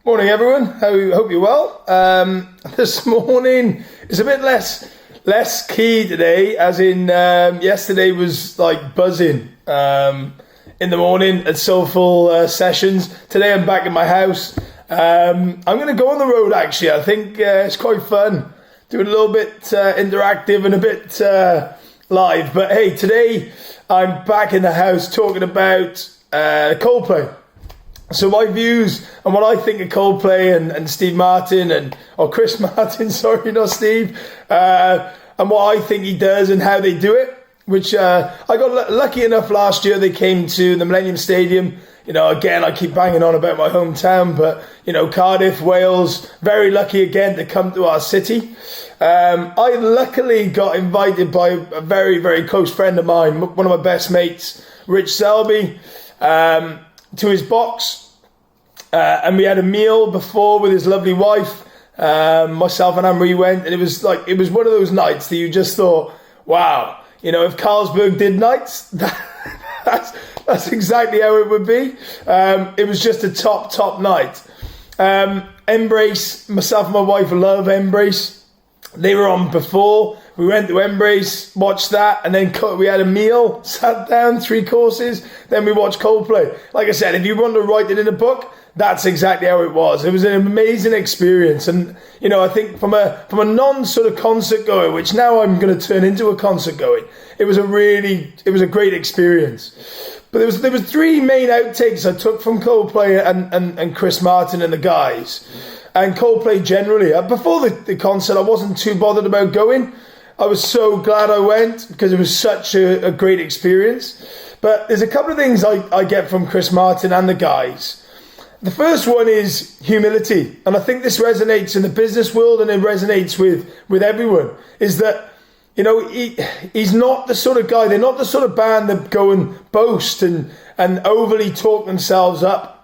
Morning, everyone. Hope you're well. This morning is a bit less key today, as in yesterday was like buzzing in the morning at soulful sessions. Today I'm back in my house. I'm going to go on the road. Actually, I think it's quite fun doing a little bit interactive and a bit live. But hey, today I'm back in the house talking about Coldplay. So my views and what I think of Coldplay and Steve Martin or Chris Martin, sorry, not Steve, and what I think he does and how they do it, which I got lucky enough last year. They came to the Millennium Stadium. You know, again, I keep banging on about my hometown, but, you know, Cardiff, Wales, very lucky again to come to our city. I luckily got invited by a very, very close friend of mine, one of my best mates, Rich Selby, to his box, and we had a meal before with his lovely wife. Myself and Anne-Marie went, and it was one of those nights that you just thought, wow, you know, if Carlsberg did nights, that's exactly how it would be. It was just a top night. Embrace, myself and my wife love Embrace. They were on before. We went to Embrace, watched that, and then we had a meal, sat down, 3 courses, then we watched Coldplay. Like I said, if you want to write it in a book, that's exactly how it was. It was an amazing experience. And, you know, I think from a non sort of concert goer, which now I'm going to turn into a concert going, it was a great experience. But there was 3 main outtakes I took from Coldplay and Chris Martin and the guys. And Coldplay generally. Before the concert, I wasn't too bothered about going. I was so glad I went because it was such a great experience. But there's a couple of things I get from Chris Martin and the guys. The first one is humility. And I think this resonates in the business world and it resonates with everyone. Is that, you know, he's not the sort of guy, they're not the sort of band that go and boast and overly talk themselves up.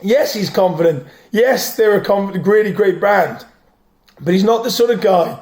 Yes, he's confident. Yes, they're a confident, really great brand. But he's not the sort of guy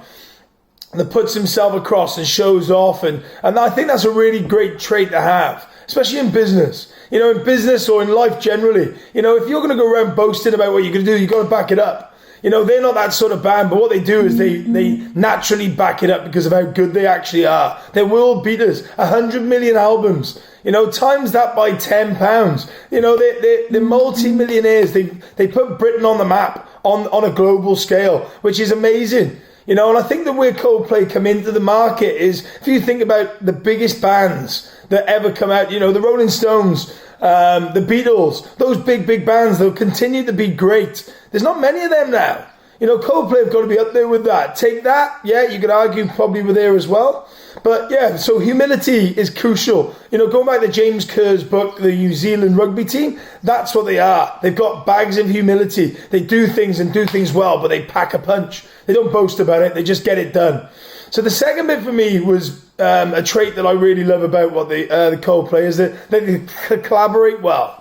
that puts himself across and shows off. And I think that's a really great trait to have, especially in business. You know, in business or in life generally. You know, if you're going to go around boasting about what you're going to do, you've got to back it up. You know, they're not that sort of band, but what they do is they naturally back it up because of how good they actually are. They're world beaters, 100 million albums. You know, times that by £10. You know, they're multi-millionaires. They put Britain on the map on a global scale, which is amazing. You know, and I think that where Coldplay come into the market is, if you think about the biggest bands that ever come out, you know, the Rolling Stones, the Beatles, those big bands, they'll continue to be great. There's not many of them now. You know, Coldplay have got to be up there with that. Take that, yeah, you could argue probably were there as well. But yeah, so humility is crucial. You know, going back to James Kerr's book, The New Zealand Rugby Team, that's what they are. They've got bags of humility. They do things and do things well, but they pack a punch. They don't boast about it. They just get it done. So the second bit for me was a trait that I really love about what the Coldplay is that they collaborate well.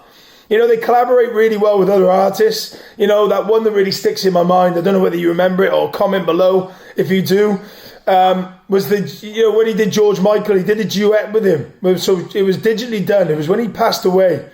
You know, they collaborate really well with other artists. You know, that one that really sticks in my mind, I don't know whether you remember it or comment below if you do, was when he did George Michael, he did a duet with him. So it was digitally done. It was when he passed away.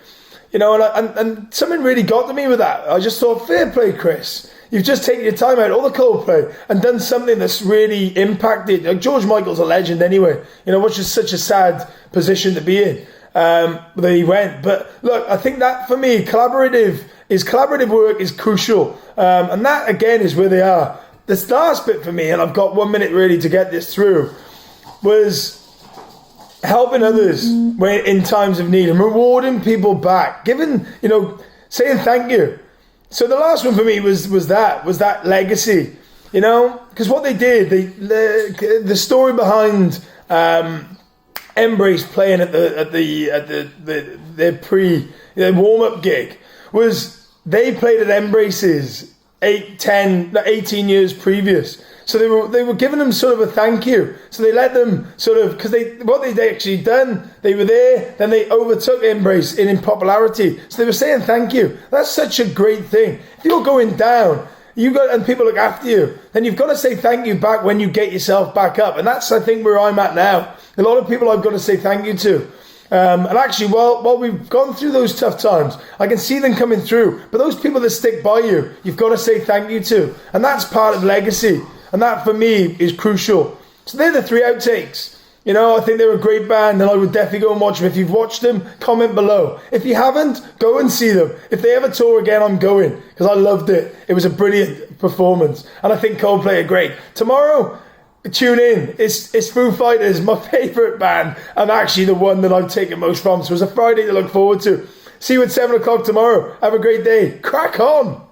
You know, and something really got to me with that. I just thought, fair play, Chris. You've just taken your time out, all the Coldplay, and done something that's really impacted. Like, George Michael's a legend anyway, you know, which is such a sad position to be in, that he went. But look, I think that for me, collaborative work is crucial. And that again is where they are. This last bit for me, and I've got 1 minute really to get this through, was helping others in times of need and rewarding people back, giving, you know, saying thank you. So the last one for me was that legacy, you know, because what they did, the story behind Embrace playing at their warm up gig was they played at Embrace's 18 years previous. So they were giving them sort of a thank you. So they let them sort of, because what they'd actually done, they were there, then they overtook Embrace in popularity. So they were saying thank you. That's such a great thing. If you're going down, and people look after you, then you've got to say thank you back when you get yourself back up. And that's, I think, where I'm at now. A lot of people I've got to say thank you to. And actually, while we've gone through those tough times, I can see them coming through. But those people that stick by you, you've got to say thank you to. And that's part of legacy. And that, for me, is crucial. So they're the 3 outtakes. You know, I think they're a great band, and I would definitely go and watch them. If you've watched them, comment below. If you haven't, go and see them. If they ever tour again, I'm going, because I loved it. It was a brilliant performance. And I think Coldplay are great. Tomorrow, tune in. It's Foo Fighters, my favourite band, and actually the one that I've taken most from. So it's a Friday to look forward to. See you at 7 o'clock tomorrow. Have a great day. Crack on.